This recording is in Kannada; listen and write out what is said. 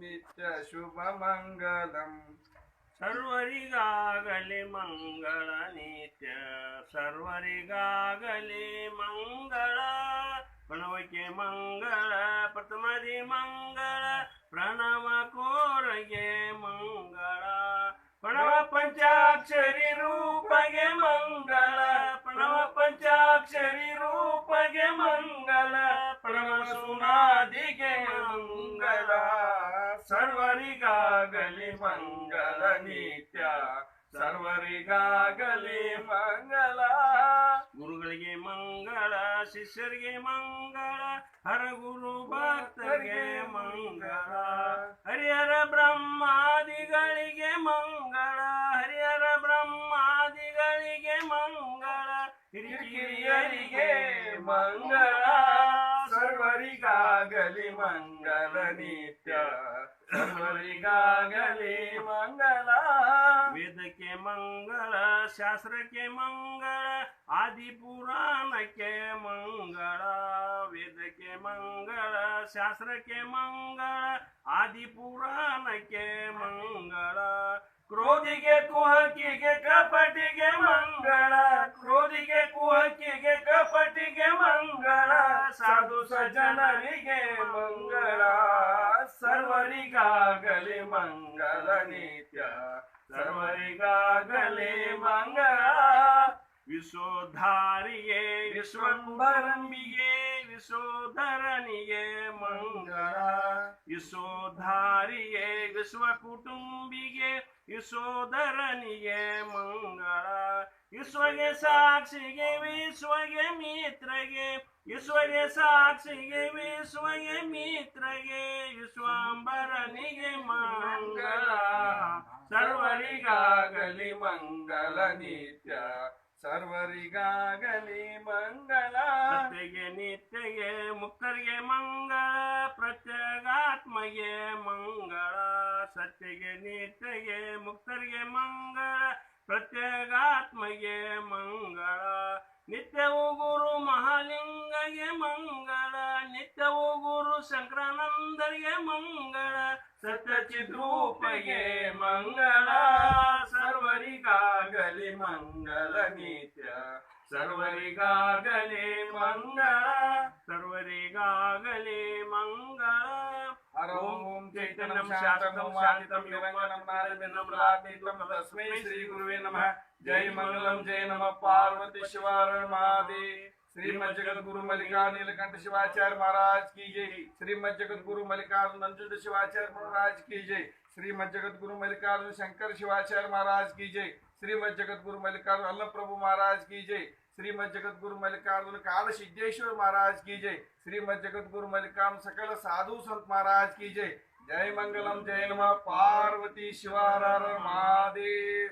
नित्य शुभमङ्गलम् सर्वरिगागले मंगल नित्य सर्वरिगागले मंगल प्रणवके मंगल प्रथमदि मंगल प्रणव कोरगे मंगल प्रणव पंचाक्षरी रूपगे मंगल प्रणव पंचाक्षरी रूपगे मंगल प्रणव सुनादिगे मंगल सर्वरिगागले मंगल नित्य सर्वरिगागले मंगल गुरुಗಳಿಗೆ ಮಂಗಳ ಶಿಷ್ಯರಿಗೆ ಮಂಗಳ ಹರ ಗುರು ಭಕ್ತರಿಗೆ ಮಂಗಳ ಹರಿಹರ ಬ್ರಹ್ಮಾದಿಗಳಿಗೆ ಮಂಗಳ ಹರಿಹರ ಬ್ರಹ್ಮಾದಿಗಳಿಗೆ ಮಂಗಳ ಹಿರಿಯರಿಗೆ ಮಂಗಳ ಸರ್ವರಿಗಾಗಲಿ ಮಂಗಲ ನಿತ್ಯ ಸರ್ವರಿಗಾಗಲಿ ಮಂಗಲ ವೇದಕ್ಕೆ ಮಂಗಳ ಶಾಸ್ತ್ರಕ್ಕೆ ಮಂಗಳ ಆದಿ ಪುರಾಣಕ್ಕೆ ಮಂಗಳ ವೇದಕ್ಕೆ ಮಂಗಳ ಶಾಸ್ತ್ರಕ್ಕೆ ಮಂಗಳ ಆದಿ ಪುರಾಣಕ್ಕೆ ಮಂಗಳ ಕ್ರೋಧಿಗೆ ಕುಹಕಿಗೆ ಕಪಟಿಗೆ ಮಂಗಳ ಕ್ರೋಧಿಗೆ ಕುಹಕಿಗೆ ಕಪಟಿಗೆ ಮಂಗಳ ಸಾಧು ಸಜ್ಜನರಿಗೆ ಮಂಗಳ ಸರ್ವರಿಗಾಗಲಿ ಮಂಗಲ ನಿತ್ಯ ಸರ್ವರಿಗಾಗಲಿ ಮಂಗಳ ವಿಶ್ವಧಾರಿಗೆ ವಿಶ್ವಂಬರಂಬಿಗೆ ವಿಶ್ವಧರನಿಗೆ ಮಂಗಳ ವಿಶ್ವಧಾರಿಗೆ ವಿಶ್ವ ಕುಟುಂಬಿಗೆ ವಿಶ್ವಧರನಿಗೆ ಮಂಗಳ ವಿಶ್ವಗೆ ಸಾಕ್ಷಿಗೆ ವಿಶ್ವಗೆ ಮಿತ್ರಗೆ ವಿಶ್ವಗೆ ಸಾಕ್ಷಿಗೆ ವಿಶ್ವಗೆ ಮಿತ್ರಗೆ ವಿಶ್ವಾಂಬರನಿಗೆ ಮಂಗಳ ಸರ್ವರಿಗಾಗಲಿ ಮಂಗಲ ನಿತ್ಯ ಸರ್ವರಿಗಾಗಲಿ ಮಂಗಲ ಸತ್ಯಗೆ ನಿತ್ಯಗೆ ಮುಕ್ತರಿಗೆ ಮಂಗಳ ಪ್ರತ್ಯಗಾತ್ಮಗೆ ಮಂಗಳ ಸತ್ಯಗೆ ನಿತ್ಯಗೆ ಮುಕ್ತರಿಗೆ ಮಂಗಳ ಪ್ರತ್ಯಗಾತ್ಮಗೆ ಮಂಗಳ ನಿತ್ಯವೂ ಗುರು ಮಹಾಲಿಂಗಗೆ ಮಂಗಳ ನಿತ್ಯವೂ ಗುರು ಶಂಕರಾನಂದರಿಗೆ ಮಂಗಳ ಸತ್ಯಚಿದ್ರೂಪಗೆ ಮಂಗಳ ಸರ್ವರಿಗಾಗಲಿ ಮಂಗಲ ನಿತ್ಯ ಸರ್ವರಿಗಾಗಲಿ ಮಂಗಳ ಸರ್ವರಿಗಾಗಲಿ ಮಂಗಳ ಹರ ಓಂ ಚೈತನ್ಯಂ ಶಾಂತಂ ಶಾಂತಿಂ ನಿರಂಜನಂ ನಾರಾಯಣಂ ಪ್ರಹ್ಲಾದಿತಂ ತಸ್ಮೈ ಶ್ರೀ ಗುರುವೇ ನಮಃ जय मंगलम जय नमः पार्वती शिवारण महादेव श्रीमद जगत गुरु मल्लिकार्जुन नीलकंठ शिवाचार्य महाराज की जय श्रीमद जगत गुरु मल्लिकार्जुन नंजुंड शिवाचार्य महाराज की जय श्रीमद जगत गुरु मल्लिकार्जुन शंकर शिवाचार्य महाराज की जय श्रीमद जगत गुरु मल्लिकार्जुन अल्ल प्रभु महाराज की जय श्रीमद जगत गुरु मल्लिकार्जुन काल सिद्धेश्वर महाराज की जय श्रीमद जगत गुरु मल्लिकार्जुन सकल साधु संत महाराज की जय जय मंगलम जय नमः पार्वती शिवारण महादेव।